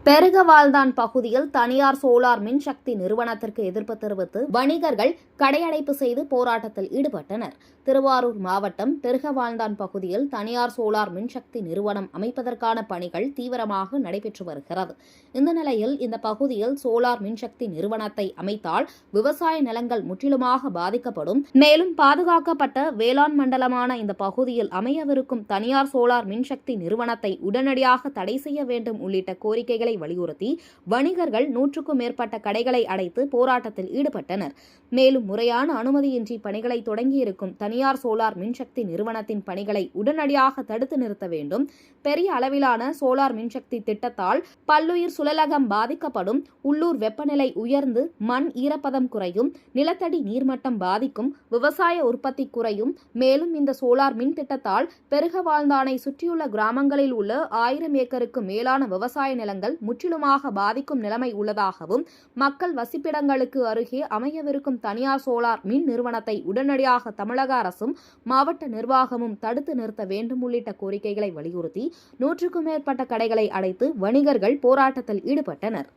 பெருகவாழ்தான் பகுதியில் தனியார் சோலார் மின்சக்தி நிறுவனத்திற்கு எதிர்ப்பு தெரிவித்து வணிகர்கள் கடையடைப்பு செய்து போராட்டத்தில் ஈடுபட்டனர். திருவாரூர் மாவட்டம் பெருகவாழ்தான் பகுதியில் தனியார் சோலார் மின்சக்தி நிறுவனம் அமைப்பதற்கான பணிகள் தீவிரமாக நடைபெற்று வருகிறது. இந்த நிலையில் இந்த பகுதியில் சோலார் மின்சக்தி நிறுவனத்தை அமைத்தால் விவசாய நிலங்கள் முற்றிலுமாக பாதிக்கப்படும். மேலும் பாதுகாக்கப்பட்ட வேளாண் மண்டலமான இந்த பகுதியில் அமையவிருக்கும் தனியார் சோலார் மின்சக்தி நிறுவனத்தை உடனடியாக தடை செய்ய வேண்டும் உள்ளிட்ட கோரிக்கைகளை வலியுறுத்தி வணிகர்கள் 100க்கும் மேற்பட்ட கடைகளை அடைத்து போராட்டத்தில் ஈடுபட்டனர். மேலும் முறையான அனுமதியின்றி பணிகளை தொடங்கியிருக்கும் தனியார் சோலார் மின்சக்தி நிறுவனத்தின் பணிகளை உடனடியாக தடுத்து நிறுத்த வேண்டும். பெரிய அளவிலான சோலார் மின்சக்தி திட்டத்தால் பல்லுயிர் சுழலகம் பாதிக்கப்படும். உள்ளூர் வெப்பநிலை உயர்ந்து மண் ஈரப்பதம் குறையும், நிலத்தடி நீர்மட்டம் பாதிக்கும், விவசாய உற்பத்தி குறையும். மேலும் இந்த சோலார் மின் திட்டத்தால் பெருகவாழ்ந்தானை சுற்றியுள்ள கிராமங்களில் உள்ள 1000 ஏக்கருக்கு மேலான விவசாய நிலங்கள் முற்றிலுமாக பாதிக்கும் நிலைமை உள்ளதாகவும், மக்கள் வசிப்பிடங்களுக்கு அருகே அமையவிருக்கும் தனியார் சோலார் மின் நிறுவனத்தை உடனடியாக தமிழக அரசும் மாவட்ட நிர்வாகமும் தடுத்து நிறுத்த வேண்டும் உள்ளிட்ட கோரிக்கைகளை வலியுறுத்தி 100க்கும் மேற்பட்ட கடைகளை அடைத்து வணிகர்கள் போராட்டத்தில் ஈடுபட்டனர்.